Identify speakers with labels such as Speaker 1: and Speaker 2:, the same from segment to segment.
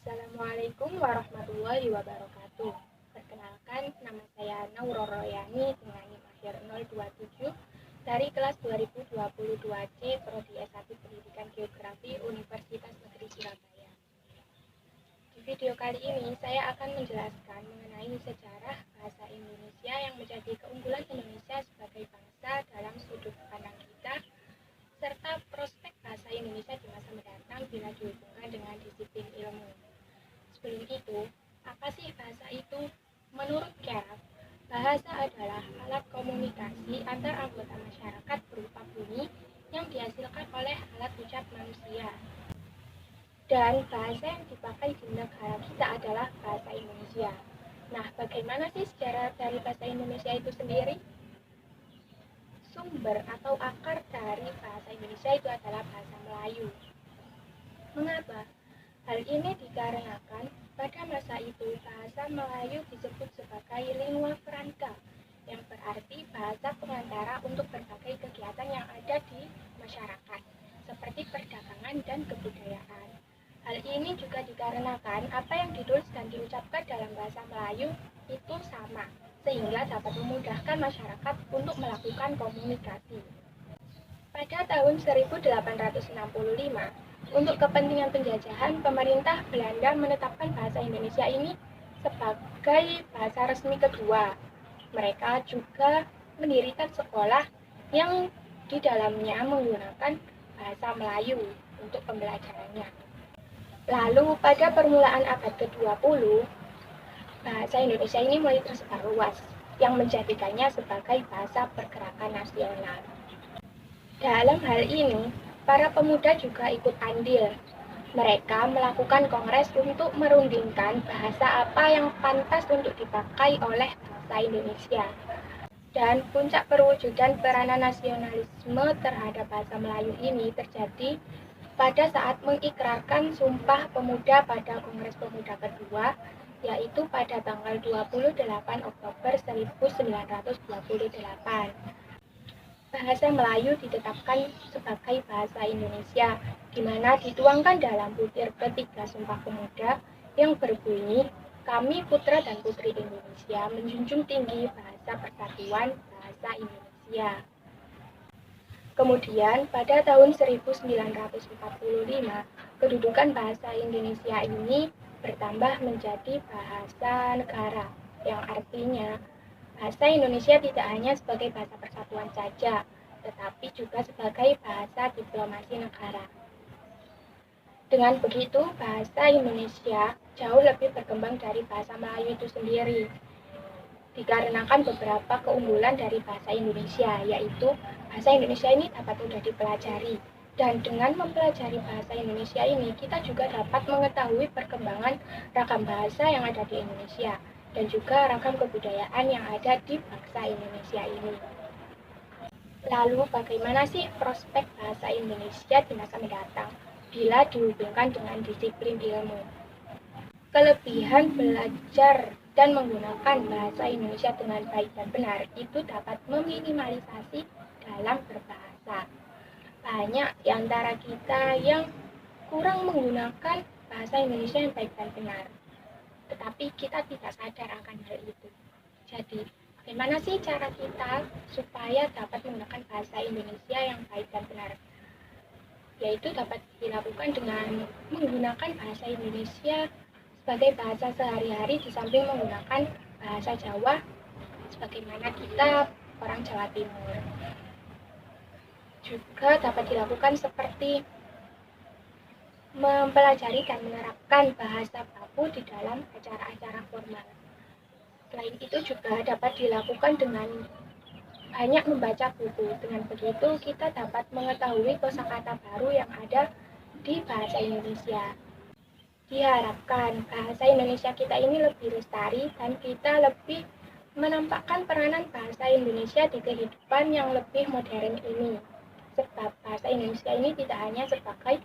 Speaker 1: Assalamualaikum warahmatullahi wabarakatuh. Perkenalkan, nama saya Naurul Royani dengan NIM akhir 027 dari kelas 2022C Prodi S1 Pendidikan Geografi Universitas Negeri Surabaya. Di video kali ini saya akan menjelaskan mengenai sejarah bahasa Indonesia yang menjadi keunggulan Indonesia sebagai bangsa dalam sudut pandang kita, serta prospek bahasa Indonesia di masa mendatang bila dihubungkan dengan disiplin ilmu. Sebelum itu, apa sih bahasa itu? Menurut Kerap, bahasa adalah alat komunikasi antar anggota masyarakat berupa bunyi yang dihasilkan oleh alat ucap manusia. Dan bahasa yang dipakai di negara kita adalah bahasa Indonesia. Nah, bagaimana sih sejarah dari bahasa Indonesia itu sendiri? Sumber atau akar dari bahasa Indonesia itu adalah bahasa Melayu. Mengapa? Hal ini dikarenakan pada masa itu bahasa Melayu disebut sebagai lingua franca, yang berarti bahasa pengantara untuk berbagai kegiatan yang ada di masyarakat, seperti perdagangan dan kebudayaan. Hal ini juga dikarenakan apa yang ditulis dan diucapkan dalam bahasa Melayu itu sama, sehingga dapat memudahkan masyarakat untuk melakukan komunikasi. Pada tahun 1865, untuk kepentingan penjajahan, pemerintah Belanda menetapkan bahasa Indonesia ini sebagai bahasa resmi kedua. Mereka juga mendirikan sekolah yang di dalamnya menggunakan bahasa Melayu untuk pembelajarannya. Lalu pada permulaan abad ke-20, bahasa Indonesia ini mulai tersebar luas, yang menjadikannya sebagai bahasa pergerakan nasional. Dalam hal ini, para pemuda juga ikut andil. Mereka melakukan kongres untuk merundingkan bahasa apa yang pantas untuk dipakai oleh bangsa Indonesia. Dan puncak perwujudan peranan nasionalisme terhadap bahasa Melayu ini terjadi pada saat mengikrarkan Sumpah Pemuda pada Kongres Pemuda kedua, yaitu pada tanggal 28 Oktober 1928. Bahasa Melayu ditetapkan sebagai bahasa Indonesia, di mana dituangkan dalam butir ketiga Sumpah Pemuda yang berbunyi, "Kami putra dan putri Indonesia menjunjung tinggi bahasa persatuan bahasa Indonesia." Kemudian, pada tahun 1945, kedudukan bahasa Indonesia ini bertambah menjadi bahasa negara, yang artinya bahasa Indonesia tidak hanya sebagai bahasa persatuan saja, tetapi juga sebagai bahasa diplomasi negara. Dengan begitu, bahasa Indonesia jauh lebih berkembang dari bahasa Melayu itu sendiri. Dikarenakan beberapa keunggulan dari bahasa Indonesia, yaitu bahasa Indonesia ini dapat mudah dipelajari. Dan dengan mempelajari bahasa Indonesia ini, kita juga dapat mengetahui perkembangan ragam bahasa yang ada di Indonesia, dan juga ragam kebudayaan yang ada di bangsa Indonesia ini. Lalu, bagaimana sih prospek bahasa Indonesia di masa mendatang bila dihubungkan dengan disiplin ilmu? Kelebihan belajar dan menggunakan bahasa Indonesia dengan baik dan benar itu dapat meminimalisasi dalam berbahasa. Banyak di antara kita yang kurang menggunakan bahasa Indonesia yang baik dan benar, tetapi kita tidak sadar akan hal itu. Jadi, bagaimana sih cara kita supaya dapat menggunakan bahasa Indonesia yang baik dan benar? Yaitu dapat dilakukan dengan menggunakan bahasa Indonesia sebagai bahasa sehari-hari di samping menggunakan bahasa Jawa sebagaimana kita orang Jawa Timur. Juga dapat dilakukan seperti mempelajari dan menerapkan bahasa baku di dalam acara-acara formal. Selain itu juga dapat dilakukan dengan banyak membaca buku. Dengan begitu kita dapat mengetahui kosakata baru yang ada di bahasa Indonesia. Diharapkan bahasa Indonesia kita ini lebih lestari dan kita lebih menampakkan peranan bahasa Indonesia di kehidupan yang lebih modern ini. Sebab bahasa Indonesia ini tidak hanya sebagai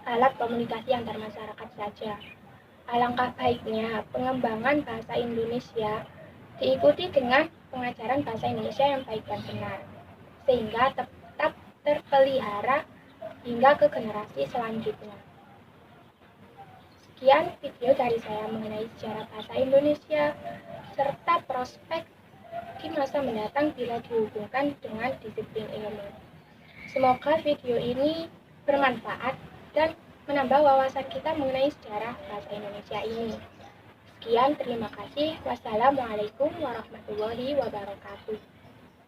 Speaker 1: alat komunikasi antar masyarakat saja. Alangkah baiknya pengembangan bahasa Indonesia diikuti dengan pengajaran bahasa Indonesia yang baik dan benar, sehingga tetap terpelihara hingga ke generasi selanjutnya. Sekian video dari saya mengenai sejarah bahasa Indonesia serta prospek di masa mendatang bila dihubungkan dengan disiplin ilmu. Semoga video ini bermanfaat dan menambah wawasan kita mengenai sejarah bahasa Indonesia ini. Sekian, terima kasih. Wassalamualaikum warahmatullahi wabarakatuh.